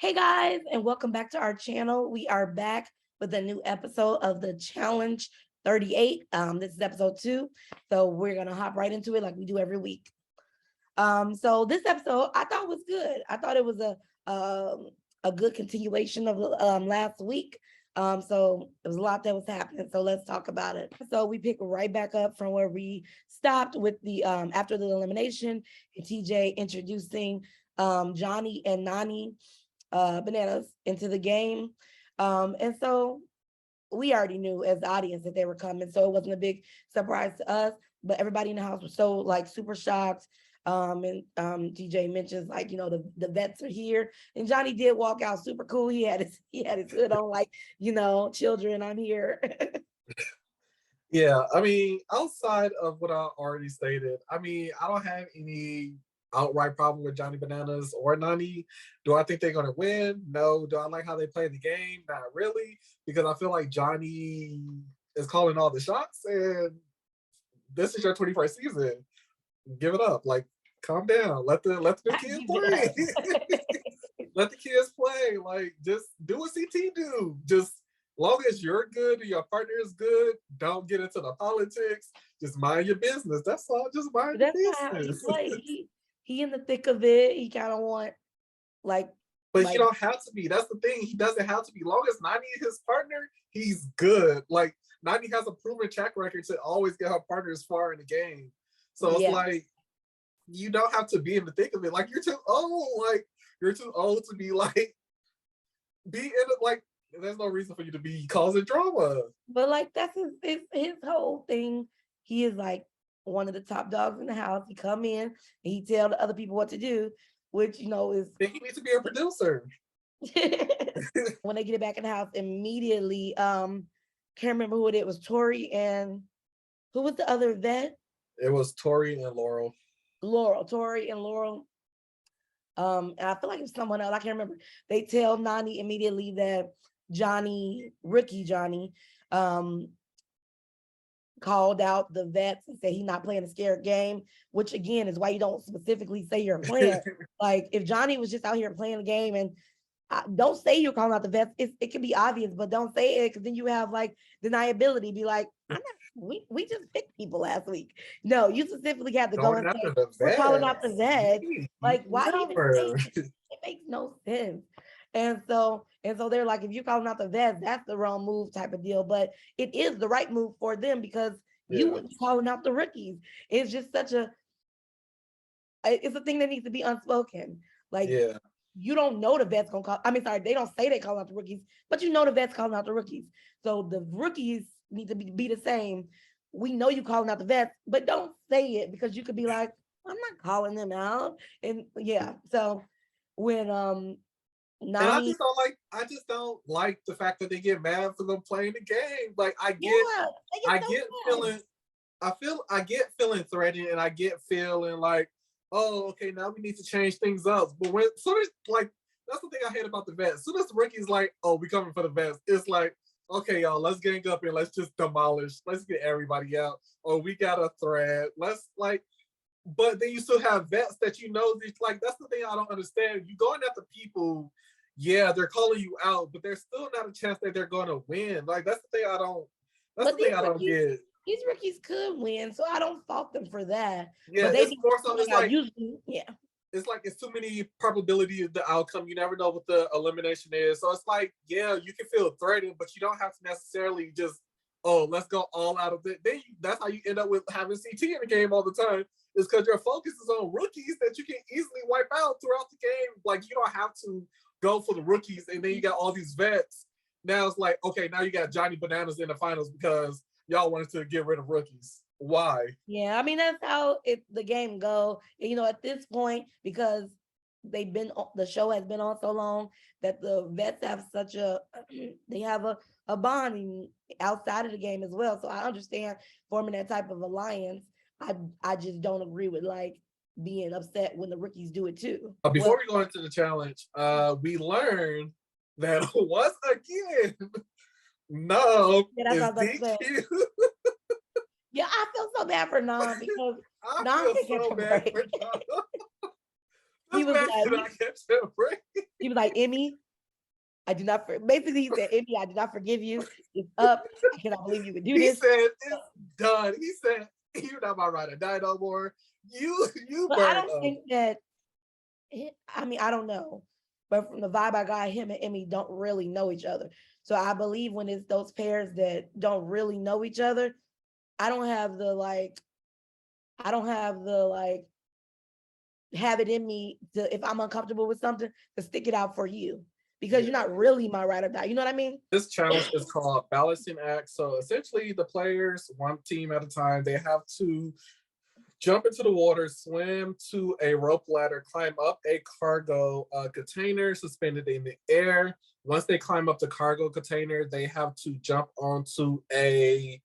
Hey guys, and welcome back to our channel. We are back with a new episode of the Challenge 38. This is episode 2, so we're gonna hop right into it like we do every week. So this episode I thought was good. I thought it was a good continuation of last week. So there was a lot that was happening. So let's talk about it. So we pick right back up from where we stopped with the after the elimination and TJ introducing Johnny and Nani bananas into the game. And so we already knew as the audience that they were coming. So it wasn't a big surprise to us, but everybody in the house was so like super shocked. And DJ mentions like, the vets are here. And Johnny did walk out super cool. He had his hood on, like, children, I'm here. Yeah, I mean, outside of what I already stated, I mean, I don't have any outright problem with Johnny Bananas or Nani. Do I think they're going to win? No. Do I like how they play the game? Not really, because I feel like Johnny is calling all the shots, and this is your 21st season. Give it up. Like, calm down. Let the new kids play. Let the kids play. Like, just do what CT do. Just long as you're good and your partner is good, don't get into the politics. Just mind your business. That's all. Just mind your business. He in the thick of it. He kind of want but he don't have to be. That's the thing. He doesn't have to be. Long as Nani is his partner, he's good. Like, Nani has a proven track record to always get her partners far in the game. So it's like, you don't have to be in the thick of it. Like, you're too old. Like, you're too old to be like, be in it. Like, there's no reason for you to be causing drama. But like, that's his whole thing. He is like one of the top dogs in the house. He come in and he tell the other people what to do, which is. Then he needs to be a producer. When they get it back in the house, immediately, can't remember who it was. Tori and who was the other vet? It was Tori and Laurel. Tori and Laurel. And I feel like it's someone else. I can't remember. They tell Nani immediately that rookie Johnny, called out the vets and said he's not playing a scared game, which again is why you don't specifically say you're playing. Like, if Johnny was just out here playing the game, and don't say you're calling out the vets. It can be obvious, but don't say it, because then you have like deniability. Be like, we just picked people last week. No, you specifically have to go and say we're calling out the vets. Like, why even say it? It makes no sense. And so they're like, if you're calling out the vets, that's the wrong move type of deal. But it is the right move for them, because you wouldn't be calling out the rookies. It's just it's a thing that needs to be unspoken. Like, you don't know the vets gonna call. I mean, sorry, they don't say they call out the rookies, but you know the vets calling out the rookies. So the rookies need to be the same. We know you calling out the vets, but don't say it, because you could be like, I'm not calling them out. And so when and I just don't like the fact that they get mad for them playing the game. Like, I get feeling threatened, and I get feeling like, oh, okay, now we need to change things up. But when soon as, like, that's the thing I hate about the vets. As soon as the rookie's like, oh, we coming for the vets, it's like, okay, y'all, let's gang up and let's just demolish. Let's get everybody out. Or we got a threat. Let's but then you still have vets that that's the thing I don't understand. You going after people, they're calling you out, but there's still not a chance that they're going to win. Like, that's the thing I don't get. These rookies could win, so I don't fault them for that. Yeah, but it's more so. It's like usually, it's like it's too many probability of the outcome. You never know what the elimination is. So it's like, you can feel threatened, but you don't have to necessarily just, let's go all out of it. Then that's how you end up with having CT in the game all the time, is because your focus is on rookies that you can easily wipe out throughout the game. Like, you don't have to go for the rookies, and then you got all these vets. Now it's like, okay, now you got Johnny Bananas in the finals because y'all wanted to get rid of rookies. Why? Yeah, I mean, that's how the game go. At this point, because the show has been on so long, that the vets have they have a bonding outside of the game as well. So I understand forming that type of alliance. I just don't agree with like being upset when the rookies do it too. Before we go into the challenge, we learned that once again, no, is DQ. Yeah, I feel so bad for Nam, because I feel so bad for Nam. He This was man like, cannot catch a break. he was like, Emmy, I do not, basically he said, Emmy, I do not forgive you. It's up. I cannot believe you would do He this. said it's done. He said you're not my ride or die no more. You But I burned don't up. think that, I mean, I don't know. But from the vibe I got, him and Emmy don't really know each other. So I believe when it's those pairs that don't really know each other, I don't have the like, I don't have the like, have it in me to, if I'm uncomfortable with something, to stick it out for you because you're Yeah. not really my ride or die. You know what I mean? This challenge is called balancing act. So essentially, the players, one team at a time, they have to jump into the water, swim to a rope ladder, climb up a cargo container suspended in the air. Once they climb up the cargo container, they have to jump onto a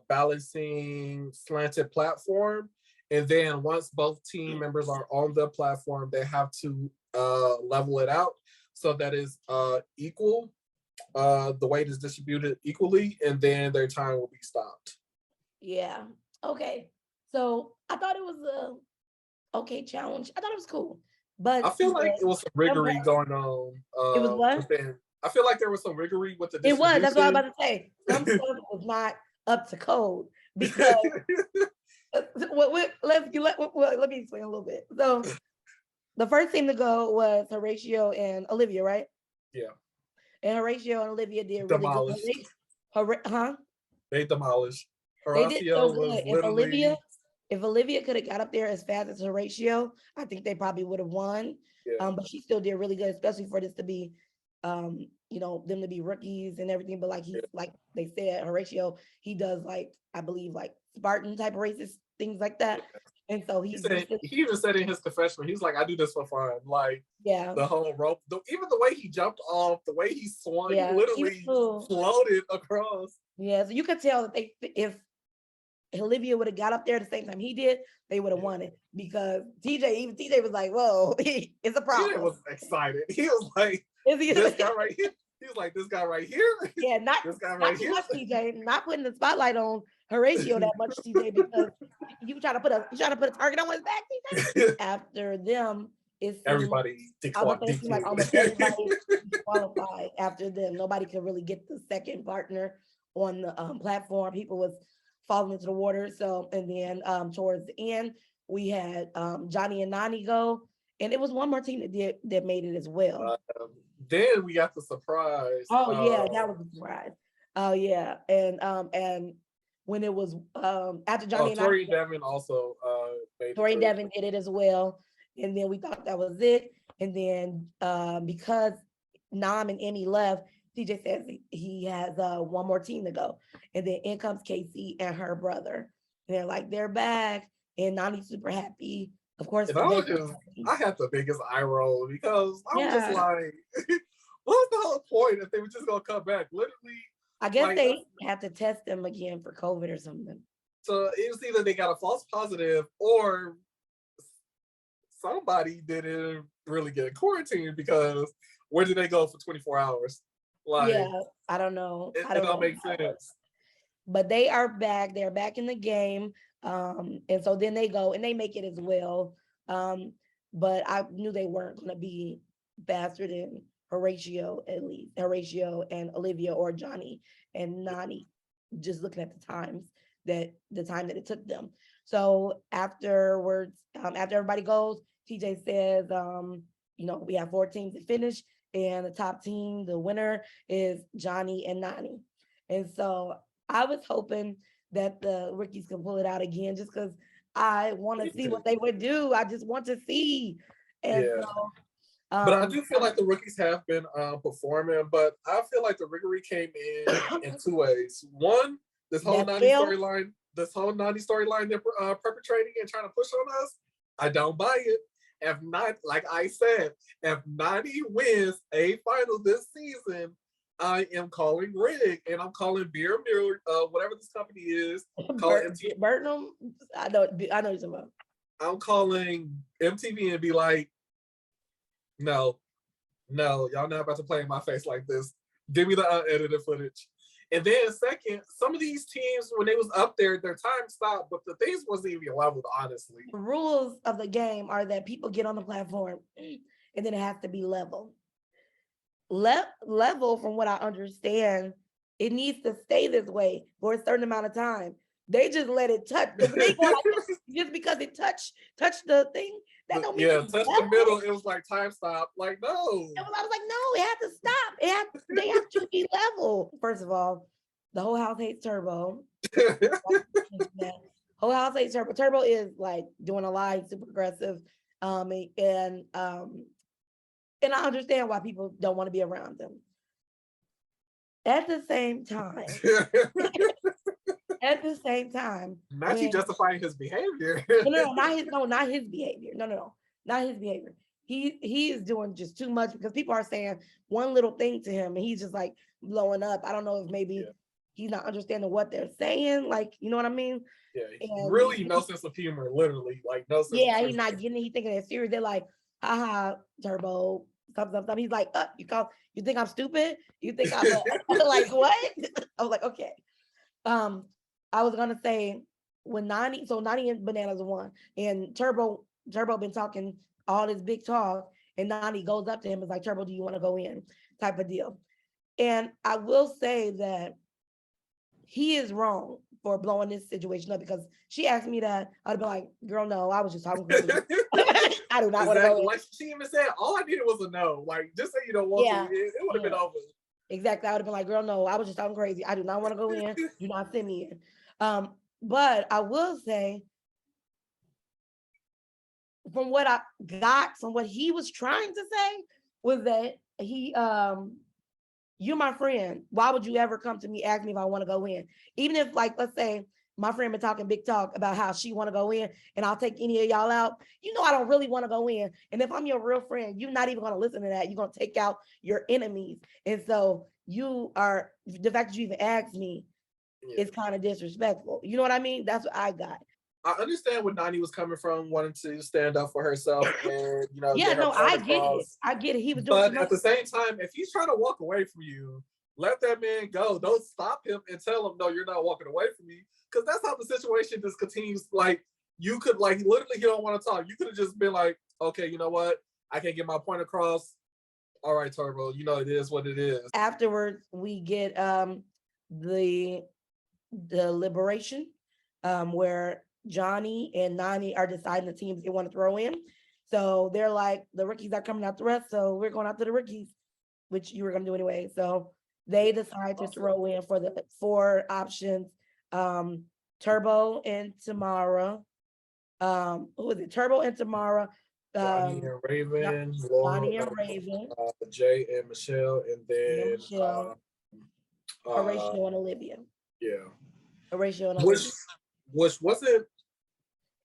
balancing slanted platform. And then once both team members are on the platform, they have to level it out so that is equal. The weight is distributed equally, and then their time will be stopped. Yeah. Okay. So I thought it was a okay challenge. I thought it was cool. But I feel like it was some riggery going on it was what? within. I feel like there was some riggery with the It was. That's what I was distribution. about to say. Some stuff was not up to code because let me explain a little bit. So the first team to go was Horatio and Olivia, right? Yeah, And Horatio and Olivia did really good. demolished. Huh? They demolished. They did so Horacio was good. literally, If Olivia could have got up there as fast as Horatio, I think they probably would have won. yeah, But she still did really good, especially for this to be, them to be rookies and everything. But like yeah. like they said, Horatio, he does like, I believe, like Spartan type races, things like that. And so He he's said used to, he even said in his confessional, he's like, I do this for fun. Like yeah, the whole rope, even the way he jumped off, the way he swung, he yeah, he was literally cool. floated across. Yeah, so you could tell that if Olivia would have got up there at the same time he did, they would have won it because TJ was like, "Whoa, it's a He problem." was excited. He was like, this guy right here. He was like, this guy right here. Yeah, This guy not right too here. much, TJ. Not putting the spotlight on Horatio that much, TJ, because you trying to put a target on his back, TJ. After them, it seemed Everybody it seemed like almost everybody qualified after them. Nobody could really get the second partner on the platform. People was falling into the water. So, and then towards the end, we had Johnny and Nani go, and it was one more team that made it as well. Then we got the surprise. Oh yeah, that was a surprise. Oh yeah, and when it was after Johnny and I, Tori Devin also made Tori and it. Devin did it as well, and then we thought that was it. And then because Nam and Emmy left, TJ says he has one more team to go, and then in comes Casey and her brother, and they're like they're back, and Nani's super happy. Of course, And I had the biggest eye roll because I was just like, what's the whole point if they were just gonna come back? Literally, I guess they have to test them again for COVID or something. So it was either they got a false positive or somebody didn't really get quarantined because where did they go for 24 hours? Like, yeah, I don't know. It don't make sense. But they are back. They're back in the game. And so then they go and they make it as well. But I knew they weren't going to be faster than Horatio, at least Horatio and Olivia or Johnny and Nani, just looking at the time that it took them. So afterwards, after everybody goes, TJ says, we have 4 teams to finish, and the top team, the winner, is Johnny and Nani. And so I was hoping that the rookies can pull it out again, just because I want to see what they would do. I just want to see. And yeah. so, but I do feel like the rookies have been performing, but I feel like the riggery came in 2 ways. One, this whole 90 storyline, they're perpetrating and trying to push on us. I don't buy it. If not, like I said, if 90 wins a final this season, I am calling Rig and I'm calling Beer Mirror, whatever this company is. Burton, I know you're about. I'm calling MTV and be like, no, y'all not about to play in my face like this. Give me the unedited footage. And then second, some of these teams, when they was up there, their time stopped, but the things wasn't even leveled, honestly. The rules of the game are that people get on the platform and then it has to be level. Level, from what I understand, it needs to stay this way for a certain amount of time. They just let it touch. They go like this, just because it touched the thing, that don't mean touch the middle. It was like time stop. Like, no. I was like, no, it had to stop. They have to be level. First of all, the whole house hates Turbo. Whole house hates Turbo. Turbo is like doing a lie, super aggressive, and I understand why people don't want to be around them. At the same time, not he justifying his behavior. not his behavior. No, not his behavior. He is doing just too much, because people are saying one little thing to him and he's just like blowing up. I don't know if maybe he's not understanding what they're saying. Like, you know what I mean? Yeah, really no sense of humor, literally. Like, no sense yeah, he's not getting it. He's thinking it's serious. They're like, haha, Turbo, stop. He's like, you think I'm stupid? You think I'm like, what? I was like, okay. I was gonna say, when Nani and Bananas won, and Turbo been talking all this big talk, and Nani goes up to him and is like, Turbo, do you want to go in? Type of deal. And I will say that he is wrong for blowing this situation up, because she asked me that, I'd be like, girl, no, I was just talking crazy. I do not want to go in. Like she even said, all I needed was a no. Like, just say you don't want to. It would have been over. Exactly. I would have been like, girl, no, I was just talking crazy. I do not want to go in. Do not send me in. But I will say, from what I got from what he was trying to say, was that you're my friend. Why would you ever come to me, ask me if I want to go in? Even if, like, let's say my friend been talking big talk about how she want to go in, and I'll take any of y'all out. You know, I don't really want to go in. And if I'm your real friend, you're not even going to listen to that. You're going to take out your enemies. And so the fact that you even asked me is kind of disrespectful. You know what I mean? That's what I got. I understand where Nani was coming from, wanting to stand up for herself, and I get it. I get it. He was doing, but at the same time, if he's trying to walk away from you, let that man go. Don't stop him and tell him, no, you're not walking away from me, because that's how the situation just continues. Like, you could, like, literally, he don't want to talk. You could have just been like, okay, you know what? I can't get my point across. All right, Turbo, it is what it is. Afterwards, we get the liberation, where Johnny and Nani are deciding the teams they want to throw in. So they're like, the rookies are coming after us, so we're going after the rookies, which you were going to do anyway. So they decide to throw in for the 4 options. Turbo and Tamara. Who is it? Turbo and Tamara. Johnny and Raven. Johnny and Raven. Jay and Michelle, and then Horatio and Olivia. Yeah. Horatio and Olivia. Which wasn't.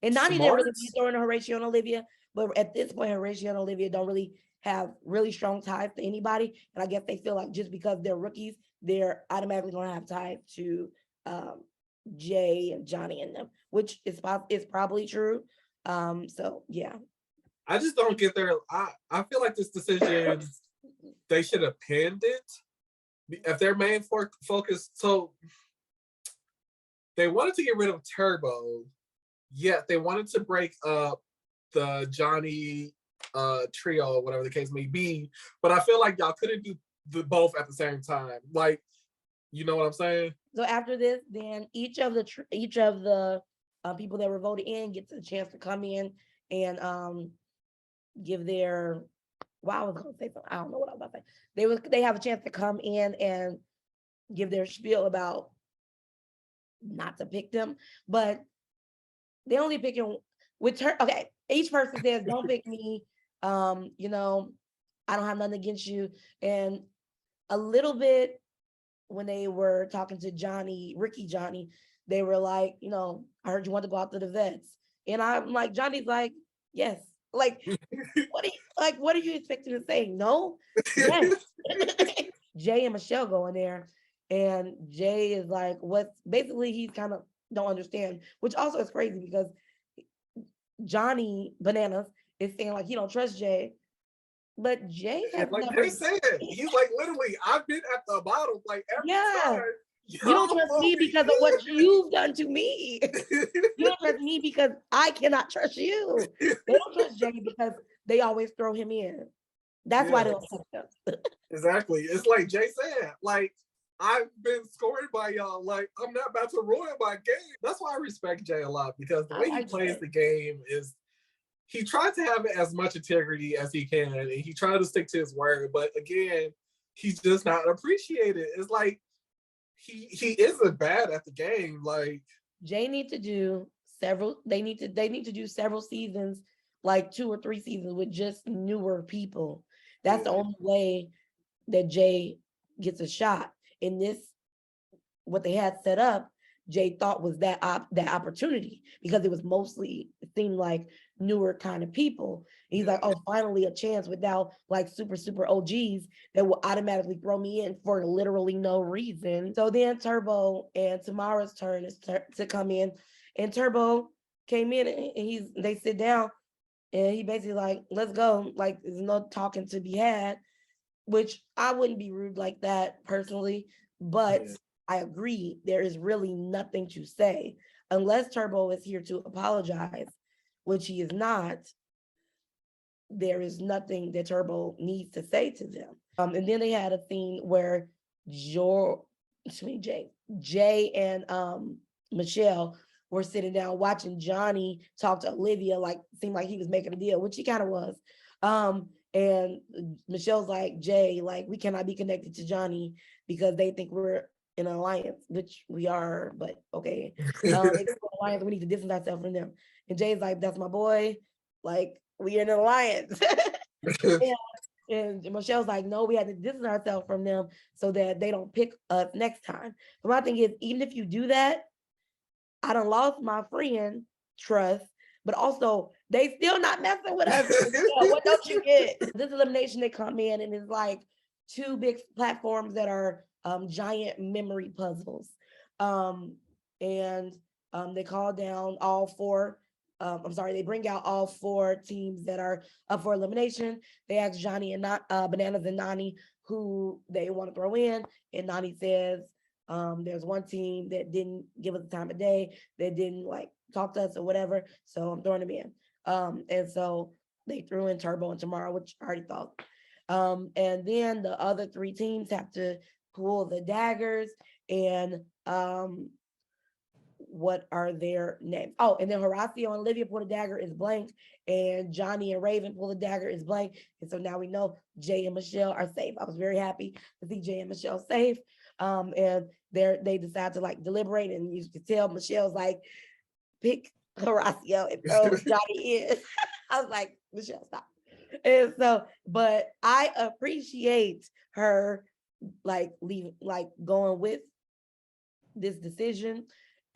And Nani didn't really be throwing Horatio and Olivia, but at this point, Horatio and Olivia don't really have really strong ties to anybody. And I guess they feel like just because they're rookies, they're automatically going to have ties to Jay and Johnny and them, which is probably true. So, yeah. I just don't get there. I feel like this decision, they should have pinned it. If their main focus, so they wanted to get rid of Turbo, yet they wanted to break up the Johnny trio, whatever the case may be. But I feel like y'all couldn't do both at the same time. Like, you know what I'm saying? So after this, then each of the people that were voted in gets a chance to come in and give their. Well, I was gonna say something. I don't know what I was about to say. They have a chance to come in and give their spiel about not to pick them, but they only pick him with her. Okay, each person says, "Don't pick me." I don't have nothing against you. And a little bit when they were talking to Ricky Johnny, they were like, I heard you want to go out to the vets, and I'm like, Johnny's like, yes. Like, what are you expecting to say? No? Yes. Jay and Michelle go in there, and Jay is like, basically he's kind of don't understand, which also is crazy because Johnny Bananas is saying like he don't trust Jay, but Jay has like they said, he's like, literally, I've been at the bottom like every time. You don't trust me me because of what you've done to me. You don't trust me because I cannot trust you. They don't trust Jay because they always throw him in. That's why Yeah, they don't trust him. exactly. It's like Jay said, like, I've been scored by y'all. Like, I'm not about to ruin my game. That's why I respect Jay a lot, because the I way he like plays Jay. the game is he tries to have as much integrity as he can, and he tried to stick to his word. But again, he's just not appreciated. It's like he isn't bad at the game. Like, Jay need to do several. They need to do several seasons, like 2 or 3 seasons with just newer people. That's the yeah, only way that Jay gets a shot. In this, what they had set up, Jay thought was that opportunity because it was mostly, it seemed like, newer kind of people. He's like, yeah, oh, finally a chance without like super OGs that will automatically throw me in for literally no reason. So then Turbo and Tamara's turn is to come in, and Turbo came in and they sit down and he basically like, let's go. Like, there's no talking to be had, which I wouldn't be rude like that personally, but yeah. I agree there is really nothing to say unless Turbo is here to apologize, which he is not. There is nothing that Turbo needs to say to them. And then they had a scene where Jay and Michelle were sitting down watching Johnny talk to Olivia, like seemed like he was making a deal, which he kind of was. And Michelle's like, Jay, like, we cannot be connected to Johnny because they think we're in an alliance, which we are, but okay. They think we're an alliance, we need to distance ourselves from them. And Jay's like, that's my boy. Like, we are in an alliance. And Michelle's like, no, we had to distance ourselves from them so that they don't pick us next time. But my thing is, even if you do that, I done lost my friend trust, but also they still not messing with us. Michelle, what don't you get? This elimination, they come in and it's like 2 big platforms that are giant memory puzzles. Um, and they call down all four. I'm sorry, they bring out all 4 teams that are up for elimination. They ask Johnny and not Bananas and Nani who they want to throw in, and Nani says there's one team that didn't give us the time of day, that didn't like talk to us or whatever, so I'm throwing them in. And so they threw in Turbo and Tomorrow, which I already thought. And then the other 3 teams have to pull the daggers, and what are their names? Oh, and then Horatio and Olivia pull the dagger is blank, and Johnny and Raven pull the dagger is blank. And so now we know Jay and Michelle are safe. I was very happy to see Jay and Michelle safe. And they decide to like deliberate, and you can tell Michelle's like, pick Horacio and throw Johnny in. I was like, Michelle, stop. And so, but I appreciate her like going with this decision,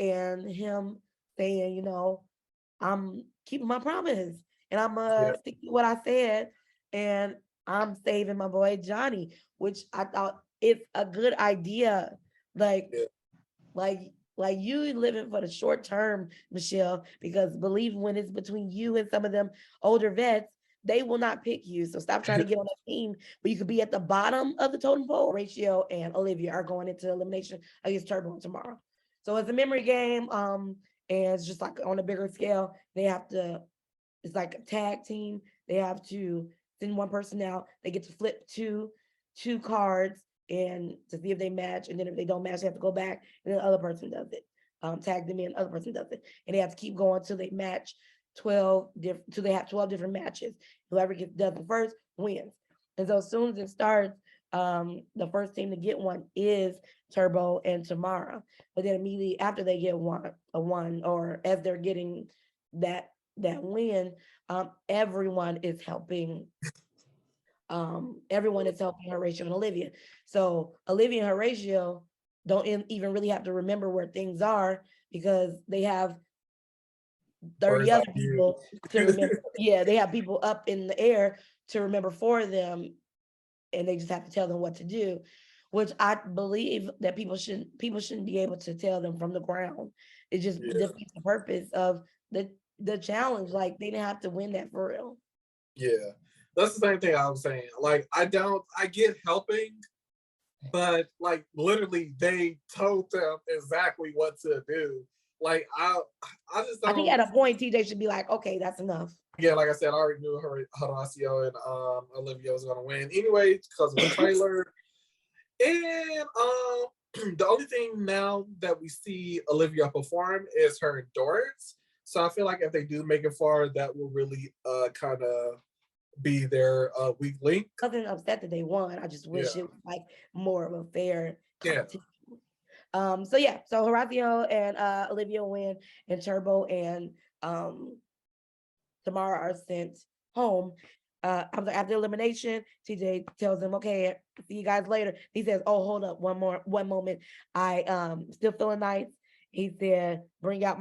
and him saying, I'm keeping my promise and I'm Yeah, stick to what I said, and I'm saving my boy Johnny, which I thought it's a good idea. Like, yeah. like you living for the short term, Michelle, because believe when it's between you and some of them older vets, they will not pick you. So stop trying to get on that team where you could be at the bottom of the totem pole. Horatio and Olivia are going into elimination against Turbo tomorrow. So it's a memory game. And it's just like on a bigger scale. They have to, it's like a tag team. They have to send one person out. They get to flip two cards and to see if they match. And then if they don't match, they have to go back, and then the other person does it. Tag them in, other person does it. And they have to keep going till they match 12 different, till they have 12 different matches. Whoever gets does it first wins. And so as soon as it starts, the first team to get one is Turbo and Tamara. But then immediately after they get one, or as they're getting that win, everyone is helping. Everyone is helping Horatio and Olivia. So Olivia and Horatio don't even really have to remember where things are because they have 30 Bird's eye other view. people to remember. Yeah, they have people up in the air to remember for them, and they just have to tell them what to do, which I believe that people shouldn't be able to tell them from the ground. It just Yeah, defeats the purpose of the challenge. Like, they didn't have to win that for real. yeah. That's the same thing I was saying. Like, I get helping, but like literally they told them exactly what to do. Like I just I think don't. at a point TJ should be like, okay, that's enough. Yeah, like I said, I already knew Horacio and Olivia was gonna win anyway because of the trailer. And the only thing now that we see Olivia perform is her endurance. So I feel like if they do make it far, that will really kind of be their weak link. I wasn't upset that they won. I just wish Yeah. it was like more of a fair Yeah. competition. So yeah, so Horatio and Olivia win, and Turbo and Tamara are sent home. After elimination, TJ tells them, "Okay, see you guys later." He says, "Oh, hold up, one moment. I still feeling nice." He said, bring out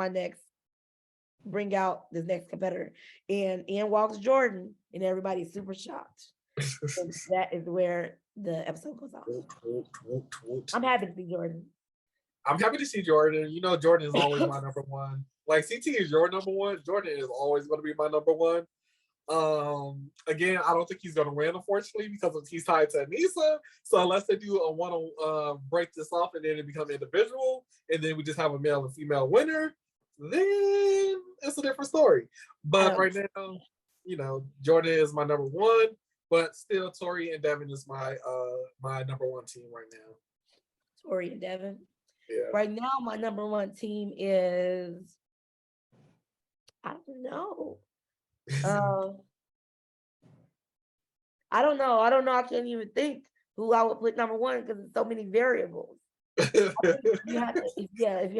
this next competitor." And in walks Jordan, and everybody's super shocked. And that is where the episode goes off. I'm happy to see Jordan. I'm happy to see Jordan. You know, Jordan is always my number one. Like CT is your number one. Jordan is always going to be my number one. Again, I don't think he's going to win, unfortunately, because he's tied to Anissa. So unless they do a one on break this off and then it become individual, and then we just have a male and female winner, then it's a different story. But right now, you know, Jordan is my number one, but still Tori and Devin is my number one team right now. Tori and Devin. Yeah. Right now, my number one team is, I don't know. I don't know. I don't know. I can't even think who I would put number one because there's so many variables. If you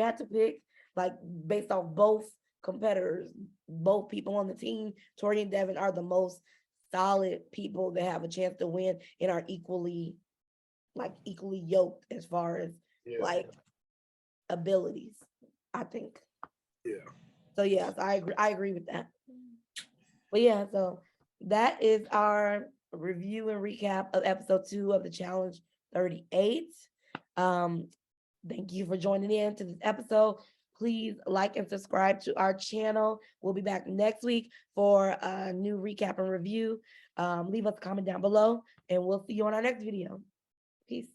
had to pick, like based on both competitors, both people on the team, Tori and Devin are the most solid people that have a chance to win and are equally yoked as far as like abilities, I think. Yeah. So yes, I agree with that. But yeah, so that is our review and recap of episode 2 of the challenge 38. Thank you for joining in to this episode. Please like and subscribe to our channel. We'll be back next week for a new recap and review. Leave us a comment down below, and we'll see you on our next video. Peace.